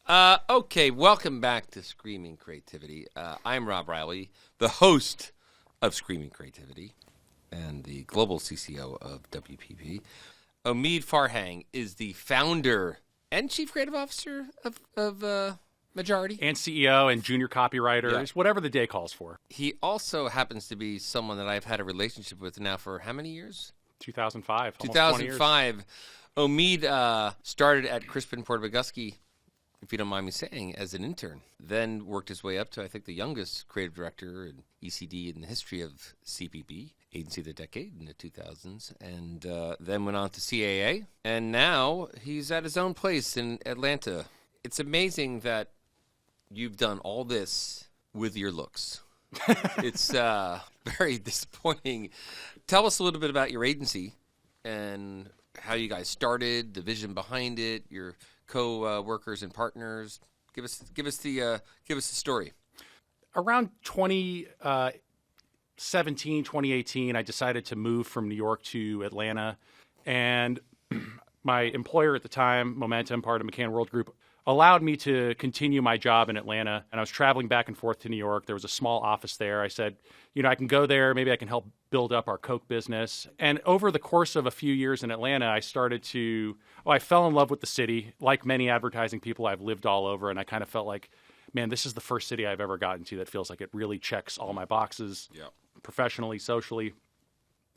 Okay, welcome back to Screaming Creativity. I'm Rob Reilly, the host of Screaming Creativity and the global CCO of WPP. Omid Farhang is the founder and chief creative officer of Majority. And CEO and junior copywriter, whatever the day calls for. He also happens to be someone that I've had a relationship with now for how many years? 2005. 2005. Omid started at Crispin Porter-McGusky, if you don't mind me saying, as an intern. Then worked his way up to, I think, the youngest creative director in ECD in the history of CPB, Agency of the Decade in the 2000s, and then went on to CAA. And now he's at his own place in Atlanta. It's amazing that you've done all this with your looks. It's very disappointing. Tell us a little bit about your agency and how you guys started, the vision behind it, your co-workers and partners. Give us the story. Around 2017, 2018, I decided to move from New York to Atlanta, and my employer at the time, Momentum, part of McCann World Group, allowed me to continue my job in Atlanta, and I was traveling back and forth to New York. There was a small office there. I said, I can go there. Maybe I can help build up our Coke business. And over the course of a few years in Atlanta, I fell in love with the city. Like many advertising people, I've lived all over, and I kind of felt like, man, this is the first city I've ever gotten to that feels like it really checks all my boxes, professionally, socially.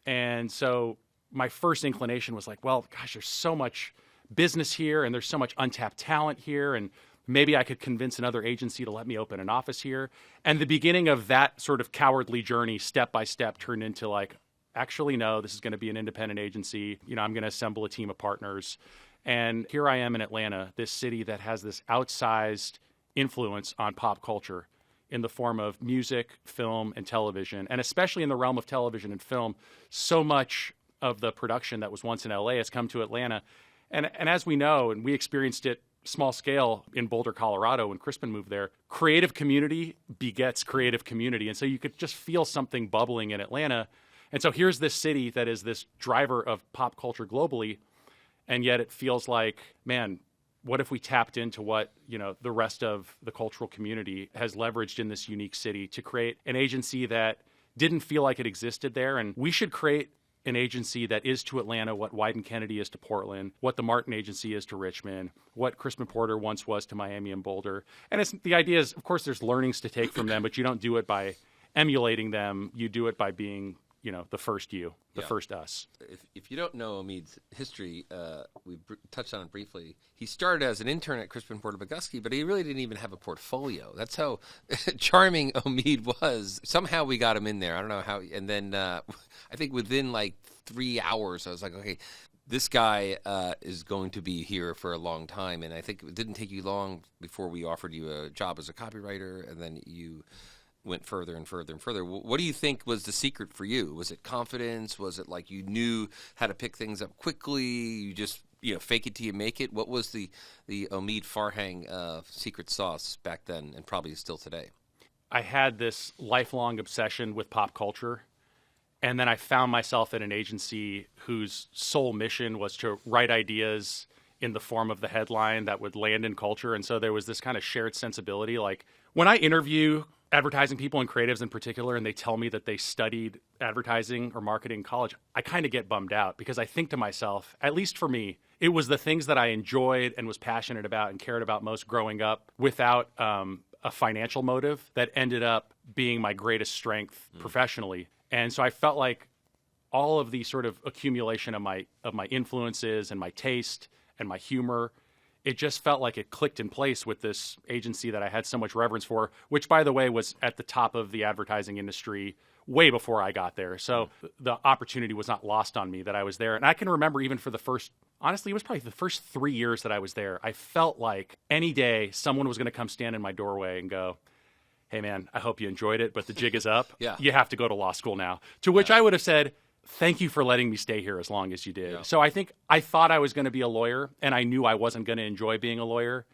And so my first inclination was like, well, gosh, there's so much business here, and there's so much untapped talent here, and maybe I could convince another agency to let me open an office here. And the beginning of that sort of cowardly journey, step by step, turned into like, actually, no, this is going to be an independent agency. I'm going to assemble a team of partners. And here I am in Atlanta, this city that has this outsized influence on pop culture in the form of music, film, and television. And especially in the realm of television and film, so much of the production that was once in LA has come to Atlanta. And as we know, and we experienced it small scale in Boulder, Colorado, when Crispin moved there, creative community begets creative community. And so you could just feel something bubbling in Atlanta. And so here's this city that is this driver of pop culture globally. And yet it feels like, man, what if we tapped into what, the rest of the cultural community has leveraged in this unique city to create an agency that didn't feel like it existed there? And we should create an agency that is to Atlanta what Wyden Kennedy is to Portland, what the Martin Agency is to Richmond, what Crispin Porter once was to Miami and Boulder. And the idea is, of course, there's learnings to take from them, but you don't do it by emulating them. You do it by being, the first first us. If you don't know Omid's history, we touched on it briefly. He started as an intern at Crispin Porter-McGusky, but he really didn't even have a portfolio. That's how charming Omid was. Somehow we got him in there. I don't know how. And then I think within like 3 hours, I was like, okay, this guy is going to be here for a long time. And I think it didn't take you long before we offered you a job as a copywriter, and then you went further and further and further. What do you think was the secret for you? Was it confidence? Was it like you knew how to pick things up quickly? You just fake it till you make it? What was the Omid Farhang secret sauce back then, and probably still today? I had this lifelong obsession with pop culture, and then I found myself at an agency whose sole mission was to write ideas in the form of the headline that would land in culture. And so there was this kind of shared sensibility. Like when I interview advertising people and creatives in particular, and they tell me that they studied advertising or marketing in college, I kind of get bummed out because I think to myself, at least for me, it was the things that I enjoyed and was passionate about and cared about most growing up without a financial motive that ended up being my greatest strength professionally. And so I felt like all of the sort of accumulation of my influences and my taste and my humor, it just felt like it clicked in place with this agency that I had so much reverence for, which, by the way, was at the top of the advertising industry way before I got there. So the opportunity was not lost on me that I was there. And I can remember even for honestly, it was probably the first 3 years that I was there, I felt like any day someone was going to come stand in my doorway and go, hey, man, I hope you enjoyed it, but the jig is up. Yeah. You have to go to law school now. To which I would have said, thank you for letting me stay here as long as you did. Yeah. So I thought I was going to be a lawyer, and I knew I wasn't going to enjoy being a lawyer,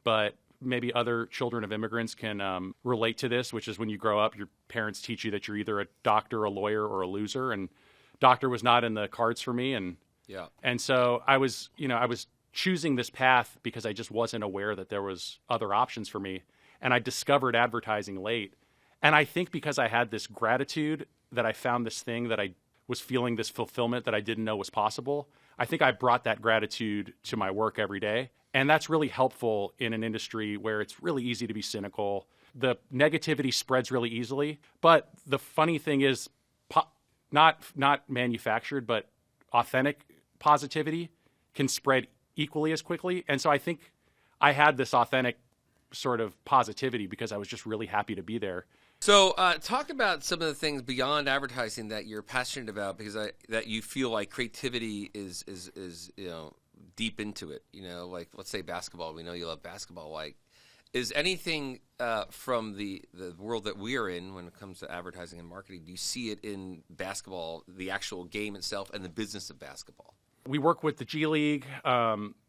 but maybe other children of immigrants can relate to this, which is when you grow up, your parents teach you that you're either a doctor, a lawyer, or a loser, and doctor was not in the cards for me. And so I was choosing this path because I just wasn't aware that there was other options for me. And I discovered advertising late. And I think because I had this gratitude that I found this thing that I was feeling this fulfillment that I didn't know was possible, I think I brought that gratitude to my work every day. And that's really helpful in an industry where it's really easy to be cynical. The negativity spreads really easily. But the funny thing is, not manufactured, but authentic positivity can spread equally as quickly. And so I think I had this authentic sort of positivity because I was just really happy to be there. So talk about some of the things beyond advertising that you're passionate about, because that you feel like creativity is deep into it. Like let's say basketball. We know you love basketball. Like, is anything from the world that we are in when it comes to advertising and marketing, do you see it in basketball, the actual game itself, and the business of basketball? We work with the G League.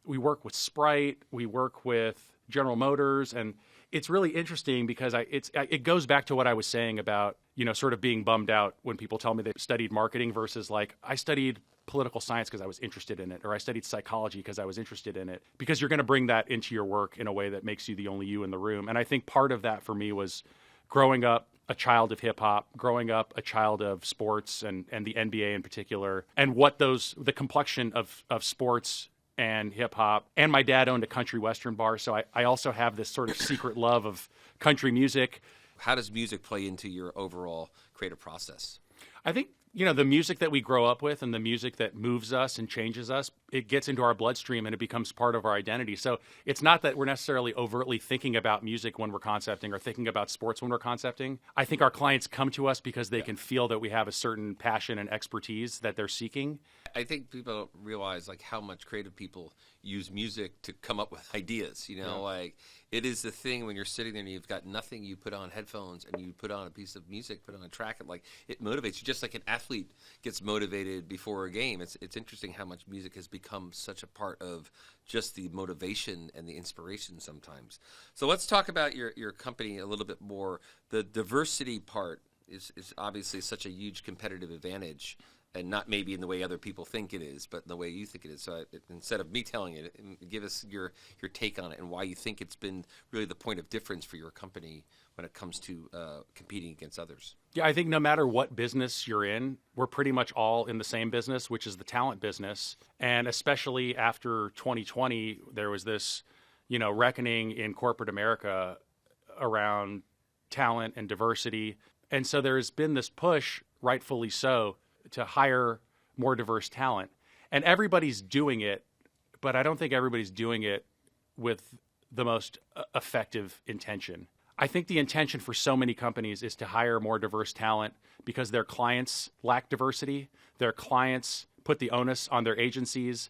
We work with Sprite. We work with General Motors. And it's really interesting because it goes back to what I was saying about, sort of being bummed out when people tell me they studied marketing versus like, I studied political science because I was interested in it, or I studied psychology because I was interested in it, because you're going to bring that into your work in a way that makes you the only you in the room. And I think part of that for me was growing up a child of hip hop, growing up a child of sports and the NBA in particular, and what the complexion of sports and hip hop. And my dad owned a country western bar, so I also have this sort of secret love of country music. How does music play into your overall creative process? I think, the music that we grow up with and the music that moves us and changes us, it gets into our bloodstream and it becomes part of our identity. So it's not that we're necessarily overtly thinking about music when we're concepting or thinking about sports when we're concepting. I think our clients come to us because they can feel that we have a certain passion and expertise that they're seeking. I think people don't realize like how much creative people use music to come up with ideas. Like it is the thing when you're sitting there and you've got nothing, you put on headphones and you put on a piece of music, put on a track, and like it motivates you, just like an athlete gets motivated before a game. It's interesting how much music has become such a part of just the motivation and the inspiration sometimes. So let's talk about your company a little bit more. The diversity part is obviously such a huge competitive advantage. And not maybe in the way other people think it is, but in the way you think it is. So instead of me telling it, give us your take on it and why you think it's been really the point of difference for your company when it comes to competing against others. Yeah, I think no matter what business you're in, we're pretty much all in the same business, which is the talent business. And especially after 2020, there was this, reckoning in corporate America around talent and diversity. And so there's been this push, rightfully so, to hire more diverse talent. And everybody's doing it, but I don't think everybody's doing it with the most effective intention. I think the intention for so many companies is to hire more diverse talent because their clients lack diversity. Their clients put the onus on their agencies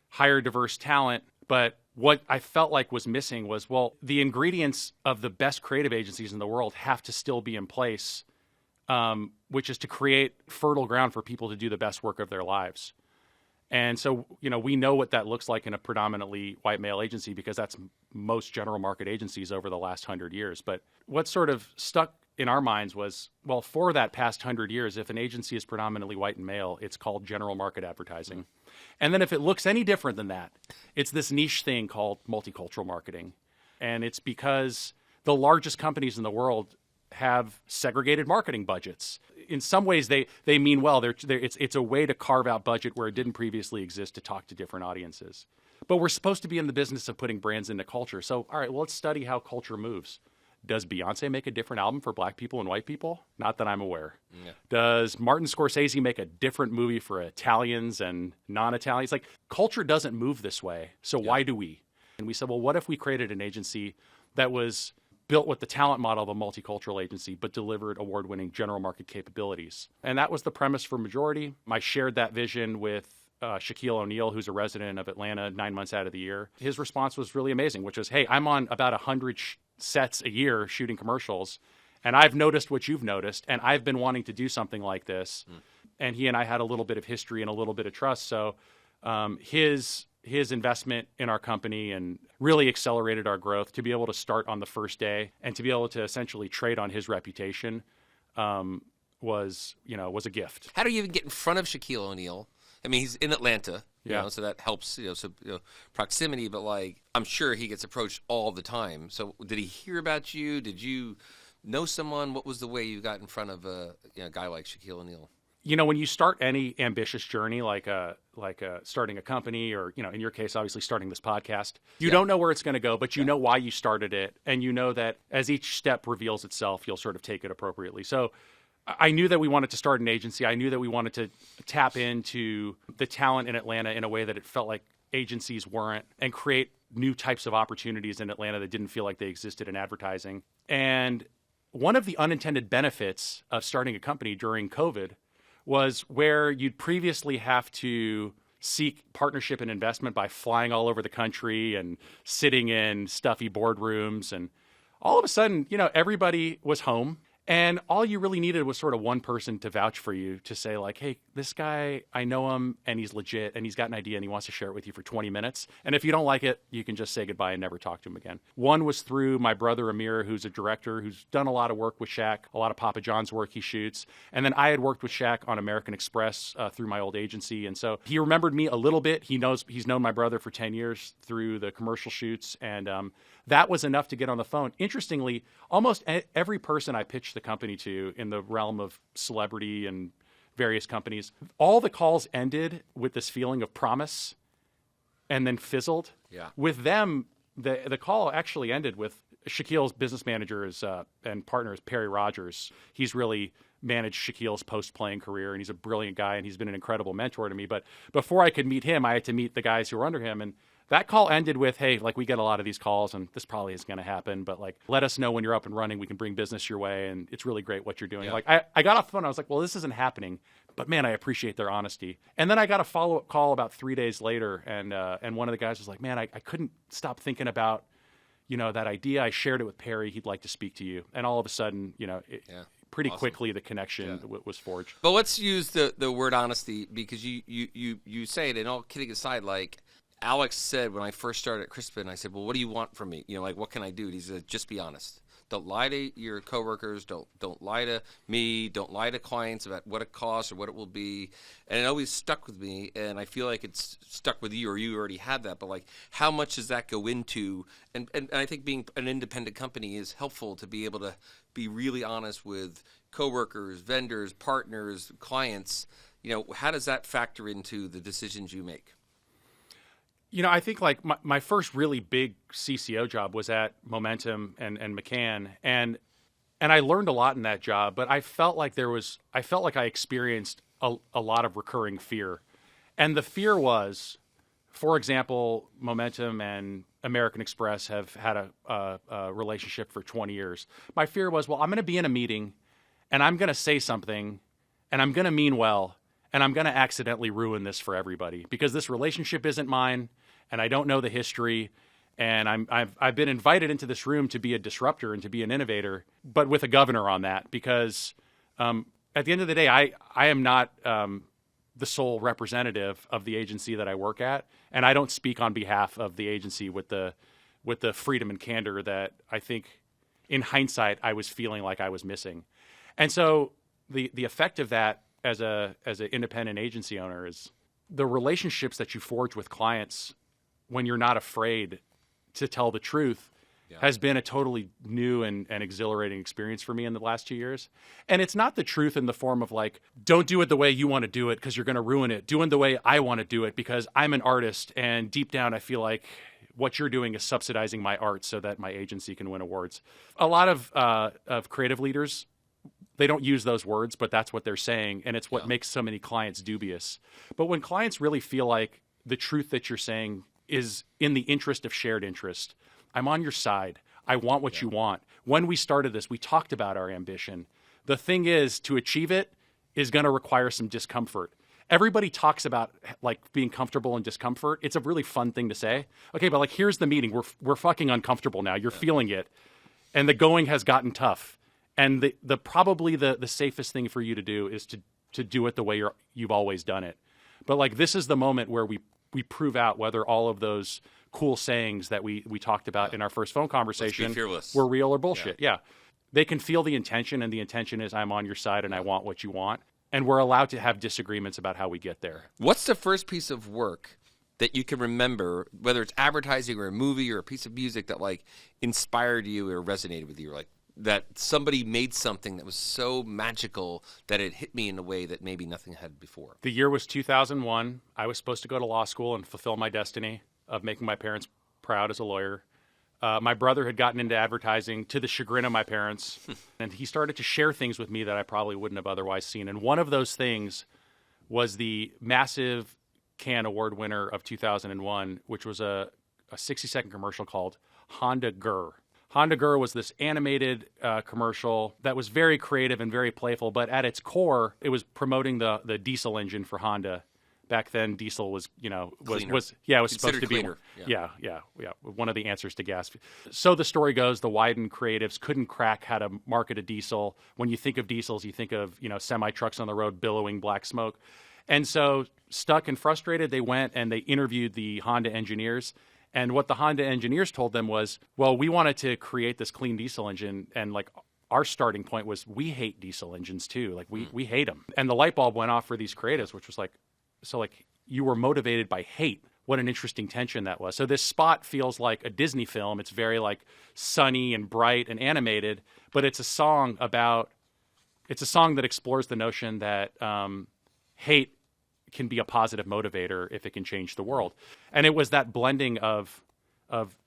hire diverse talent. But what I felt like was missing was, the ingredients of the best creative agencies in the world have to still be in place, which is to create fertile ground for people to do the best work of their lives. And so, we know what that looks like in a predominantly white male agency because that's most general market agencies over the last 100 years. But what sort of stuck in our minds was, for that past 100 years, if an agency is predominantly white and male, it's called general market advertising. Mm-hmm. And then if it looks any different than that, it's this niche thing called multicultural marketing. And it's because the largest companies in the world have segregated marketing budgets. In some ways, they mean well. It's a way to carve out budget where it didn't previously exist to talk to different audiences. But we're supposed to be in the business of putting brands into culture. So, all right, let's study how culture moves. Does Beyonce make a different album for black people and white people? Not that I'm aware. Yeah. Does Martin Scorsese make a different movie for Italians and non-Italians? Like, culture doesn't move this way. So why do we? And we said, what if we created an agency that was built with the talent model of a multicultural agency, but delivered award-winning general market capabilities? And that was the premise for Majority. I shared that vision with Shaquille O'Neal, who's a resident of Atlanta 9 months out of the year. His response was really amazing, which was, hey, I'm on about 100 sets a year shooting commercials, and I've noticed what you've noticed, and I've been wanting to do something like this. And he and I had a little bit of history and a little bit of trust. So his investment in our company and really accelerated our growth to be able to start on the first day and to be able to essentially trade on his reputation was a gift. How do you even get in front of Shaquille O'Neal I mean, he's in Atlanta, Yeah. so that helps, proximity. But like, I'm sure he gets approached all the time. So did he hear about you? Did you know someone? What was the way you got in front of a guy like Shaquille O'Neal? When you start any ambitious journey, like starting a company, or in your case, obviously starting this podcast, you don't know where it's going to go, but you know why you started it, and you know that as each step reveals itself, you'll sort of take it appropriately. So I knew that we wanted to start an agency. I knew that we wanted to tap into the talent in Atlanta in a way that it felt like agencies weren't, and create new types of opportunities in Atlanta that didn't feel like they existed in advertising. And one of the unintended benefits of starting a company during COVID was where you'd previously have to seek partnership and investment by flying all over the country and sitting in stuffy boardrooms. And all of a sudden, everybody was home. And all you really needed was sort of one person to vouch for you, to say like, hey, this guy, I know him and he's legit and he's got an idea and he wants to share it with you for 20 minutes. And if you don't like it, you can just say goodbye and never talk to him again. One was through my brother Amir, who's a director who's done a lot of work with Shaq, a lot of Papa John's work he shoots. And then I had worked with Shaq on American Express through my old agency. And so he remembered me a little bit. He's known my brother for 10 years through the commercial shoots. And that was enough to get on the phone. Interestingly, almost every person I pitched the company to in the realm of celebrity and various companies, all the calls ended with this feeling of promise and then fizzled. Yeah. With them, the call actually ended with Shaquille's business manager and partner is Perry Rogers. He's really managed Shaquille's post-playing career, and he's a brilliant guy, and he's been an incredible mentor to me. But before I could meet him, I had to meet the guys who were under him, and that call ended with, hey, like, we get a lot of these calls, and this probably isn't going to happen, but like, let us know when you're up and running. We can bring business your way, and it's really great what you're doing. Yeah. Like, I got off the phone. I was like, well, this isn't happening, but man, I appreciate their honesty. And then I got a follow-up call about 3 days later, and one of the guys was like, man, I couldn't stop thinking about, that idea. I shared it with Perry. He'd like to speak to you. And all of a sudden, pretty Awesome. quickly the connection was forged. But let's use the word honesty, because you say it, and all kidding aside, like Alex said when I first started at Crispin, I said, well, what do you want from me? Like, what can I do? And he said, just be honest. Don't lie to your coworkers. Don't lie to me. Don't lie to clients about what it costs or what it will be. And it always stuck with me, and I feel like it's stuck with you, or you already had that. But like, how much does that go into? And I think being an independent company is helpful to be able to be really honest with coworkers, vendors, partners, clients. How does that factor into the decisions you make? I think like my first really big CCO job was at Momentum and McCann, and I learned a lot in that job, but I felt like I experienced a lot of recurring fear. And the fear was, for example, Momentum and American Express have had a relationship for 20 years. My fear was, well, I'm going to be in a meeting and I'm going to say something and I'm going to mean well, and I'm going to accidentally ruin this for everybody because this relationship isn't mine. And I don't know the history, and I've been invited into this room to be a disruptor and to be an innovator, but with a governor on that, because at the end of the day, I am not the sole representative of the agency that I work at, and I don't speak on behalf of the agency with the freedom and candor that I think, in hindsight, I was feeling like I was missing. And so the effect of that as an independent agency owner is the relationships that you forge with clients when you're not afraid to tell the truth has been a totally new and exhilarating experience for me in the last 2 years. And it's not the truth in the form of like, don't do it the way you want to do it because you're going to ruin it. Do it the way I want to do it because I'm an artist, and deep down I feel like what you're doing is subsidizing my art so that my agency can win awards. A lot of creative leaders, they don't use those words, but that's what they're saying, and it's what makes so many clients dubious. But when clients really feel like the truth that you're saying is in the interest of shared interest, I'm on your side. I want what you want. When we started this, we talked about our ambition. The thing is, to achieve it is going to require some discomfort. Everybody talks about like being comfortable in discomfort. It's a really fun thing to say. Okay, but like, here's the meeting. We're fucking uncomfortable now. You're feeling it, and the going has gotten tough. And the probably the safest thing for you to do is to do it the way you've always done it. But like, this is the moment where we prove out whether all of those cool sayings that we talked about in our first phone conversation were real or bullshit. Yeah. They can feel the intention, and the intention is I'm on your side and I want what you want. and we're allowed to have disagreements about how we get there. What's the first piece of work that you can remember, whether it's advertising or a movie or a piece of music that like inspired you or resonated with you, or like that somebody made something that was so magical that it hit me in a way that maybe nothing had before? The year was 2001. I was supposed to go to law school and fulfill my destiny of making my parents proud as a lawyer. My brother had gotten into advertising to the chagrin of my parents, and he started to share things with me that I probably wouldn't have otherwise seen. And one of those things was the massive Cannes Award winner of 2001, which was a 60-second commercial called Honda Gur. Honda Gur was this animated commercial that was very creative and very playful, but at its core, it was promoting the diesel engine for Honda. Back then, diesel was, was supposed to be cleaner. Yeah, one of the answers to gas. So the story goes, the Wyden creatives couldn't crack how to market a diesel. When you think of diesels, you think of, semi-trucks on the road billowing black smoke. And so, stuck and frustrated, they went and they interviewed the Honda engineers. And what the Honda engineers told them was, well, we wanted to create this clean diesel engine, and like our starting point was, we hate diesel engines too. Like we hate them. And the light bulb went off for these creatives, which was like, so like you were motivated by hate. What an interesting tension that was. So this spot feels like a Disney film. It's very like sunny and bright and animated, but it's a song that explores the notion that hate can be a positive motivator if it can change the world. And it was that blending of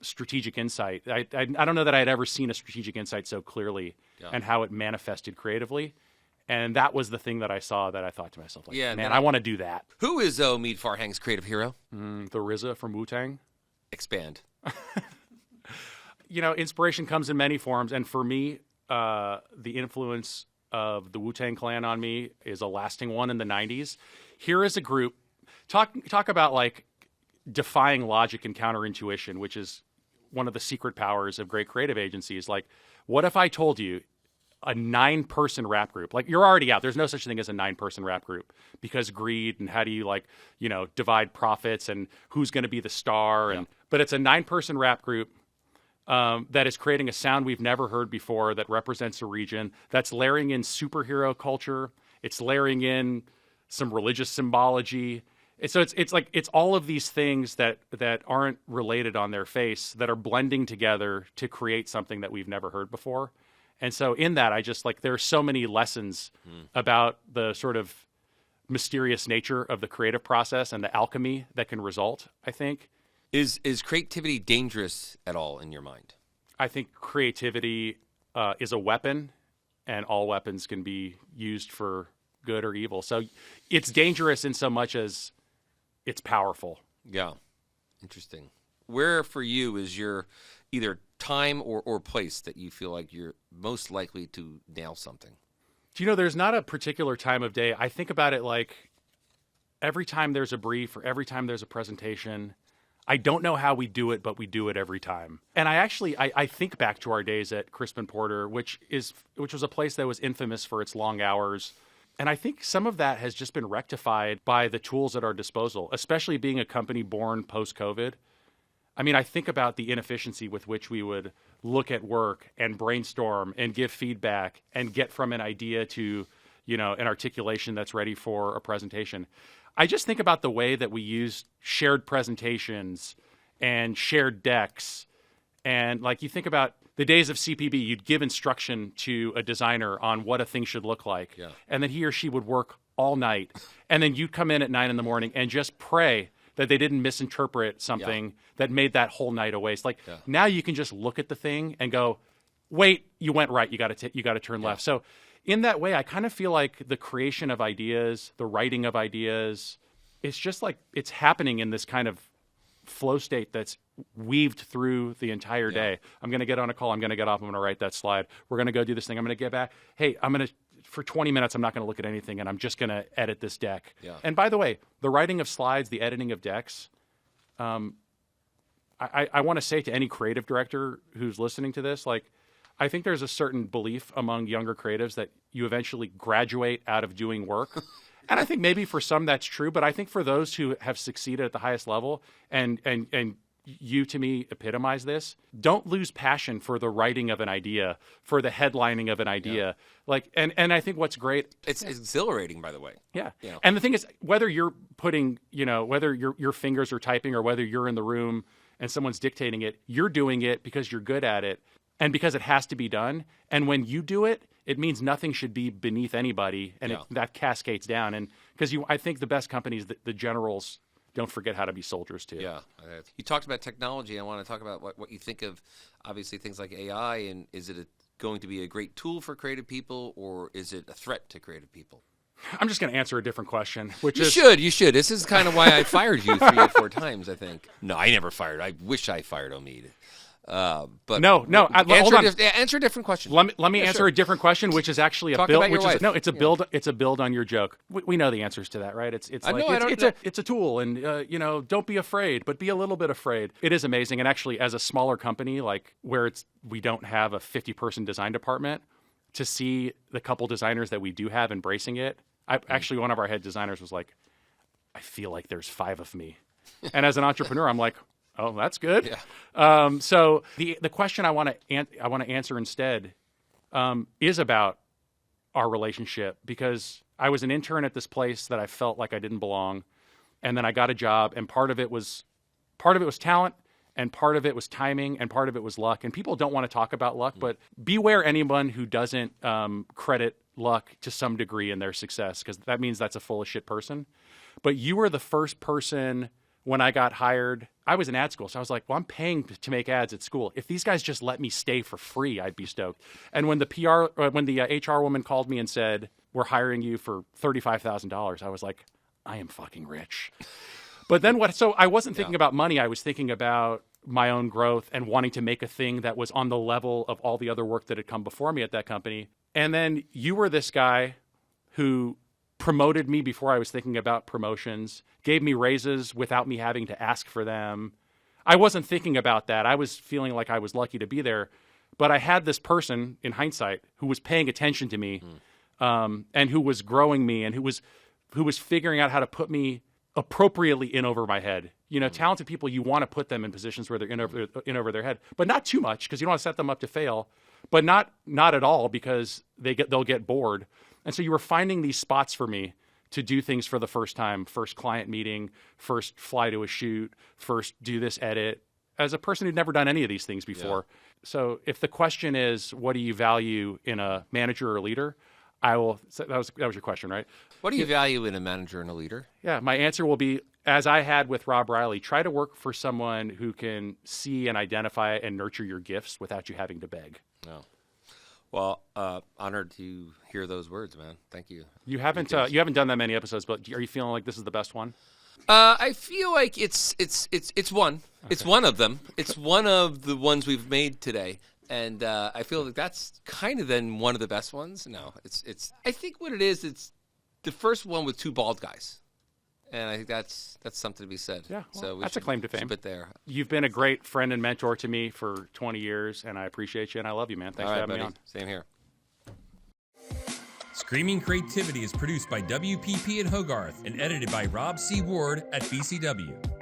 strategic insight. I don't know that I had ever seen a strategic insight so clearly and how it manifested creatively. And that was the thing that I saw that I thought to myself, like, man, I want to do that. Who is Omid Farhang's creative hero? The RZA from Wu-Tang. Expand. Inspiration comes in many forms. And for me, the influence of the Wu-Tang Clan on me is a lasting one in the 90s. Here is a group. Talk about, like, defying logic and counterintuition, which is one of the secret powers of great creative agencies. Like, what if I told you a 9-person rap group, like you're already out. There's no such thing as a 9-person rap group because greed and how do you divide profits and who's going to be the star. But it's a 9-person rap group that is creating a sound we've never heard before that represents a region, that's layering in superhero culture. It's layering in some religious symbology. So it's all of these things that aren't related on their face that are blending together to create something that we've never heard before. And so in that, I just there are so many lessons about the sort of mysterious nature of the creative process and the alchemy that can result, I think. Is creativity dangerous at all in your mind? I think creativity is a weapon, and all weapons can be used for good or evil. So it's dangerous in so much as it's powerful. Yeah. Interesting. Where for you is your either time or place that you feel like you're most likely to nail something? There's not a particular time of day. I think about it like every time there's a brief or every time there's a presentation, I don't know how we do it, but we do it every time. And I think back to our days at Crispin Porter, which was a place that was infamous for its long hours. And I think some of that has just been rectified by the tools at our disposal, especially being a company born post-COVID. I mean, I think about the inefficiency with which we would look at work and brainstorm and give feedback and get from an idea to, an articulation that's ready for a presentation. I just think about the way that we use shared presentations and shared decks. And like you think about the days of CPB, you'd give instruction to a designer on what a thing should look like. Yeah. And then he or she would work all night. And then you'd come in at 9 a.m. and just pray that they didn't misinterpret something that made that whole night a waste. Now you can just look at the thing and go, wait, you went right. You got to turn left. So in that way, I kind of feel like the creation of ideas, the writing of ideas, it's just like it's happening in this kind of flow state that's weaved through the entire day. I'm going to get on a call. I'm going to get off. I'm going to write that slide. We're going to go do this thing. I'm going to get back. Hey, for 20 minutes, I'm not going to look at anything, and I'm just going to edit this deck. Yeah. And by the way, the writing of slides, the editing of decks, I want to say to any creative director who's listening to this, I think there's a certain belief among younger creatives that you eventually graduate out of doing work. And I think maybe for some that's true, but I think for those who have succeeded at the highest level and you to me epitomize this. Don't lose passion for the writing of an idea, for the headlining of an idea. Like, and I think what's great, it's exhilarating, by the way. Yeah. You know. And the thing is, whether you're putting, whether your fingers are typing or whether you're in the room and someone's dictating it, you're doing it because you're good at it and because it has to be done. And when you do it, it means nothing should be beneath anybody, and that cascades down. And because I think the best companies, the generals, don't forget how to be soldiers too. Yeah. You talked about technology. I want to talk about what you think of, obviously, things like AI, and is it going to be a great tool for creative people, or is it a threat to creative people? I'm just going to answer a different question, which you should. This is kind of why I fired you 3 or 4 times, I think. No, I never fired. I wish I fired Omid. But no. Hold on. Answer a different question. Let me answer a different question, which is actually a build. It's a build. It's a build on your joke. We know the answers to that, right? It's a tool, and don't be afraid, but be a little bit afraid. It is amazing, and actually, as a smaller company, like where we don't have a 50-person design department, to see the couple designers that we do have embracing it. Actually, one of our head designers was like, "I feel like there's 5 of me," and as an entrepreneur, I'm like, oh, that's good. Yeah. So the question I want to answer instead is about our relationship, because I was an intern at this place that I felt like I didn't belong, and then I got a job, and part of it was talent, and part of it was timing, and part of it was luck. And people don't want to talk about luck, but beware anyone who doesn't credit luck to some degree in their success, because that means that's a full of shit person. But you were the first person. When I got hired, I was in ad school, so I was like, well, I'm paying to make ads at school. If these guys just let me stay for free, I'd be stoked. And when the HR woman called me and said, we're hiring you for $35,000, I was like, I am fucking rich. But then so I wasn't thinking about money. I was thinking about my own growth and wanting to make a thing that was on the level of all the other work that had come before me at that company. And then you were this guy who promoted me before I was thinking about promotions, gave me raises without me having to ask for them. I wasn't thinking about that. I was feeling like I was lucky to be there. But I had this person, in hindsight, who was paying attention to me and who was growing me and who was figuring out how to put me appropriately in over my head. Talented people, you want to put them in positions where they're in over their head, but not too much, because you don't want to set them up to fail, but not at all, because they'll get bored. And so you were finding these spots for me to do things for the first time, first client meeting, first fly to a shoot, first do this edit, as a person who'd never done any of these things before. Yeah. So if the question is, what do you value in a manager or a leader? That was your question, right? What do you value in a manager and a leader? Yeah, my answer will be, as I had with Rob Reilly, try to work for someone who can see and identify and nurture your gifts without you having to beg. No. Well, honored to hear those words, man. Thank you. You haven't done that many episodes, but are you feeling like this is the best one? I feel like it's one. Okay. It's one of them. It's one of the ones we've made today, and I feel like that's kind of then one of the best ones. No, it's. I think what it is, it's the first one with 2 bald guys. And I think that's something to be said. Yeah, well, so that's a claim to fame. Keep it there. You've been a great friend and mentor to me for 20 years, and I appreciate you, and I love you, man. Thanks for having me on. Same here. Screaming Creativity is produced by WPP and Hogarth and edited by Rob C. Ward at BCW.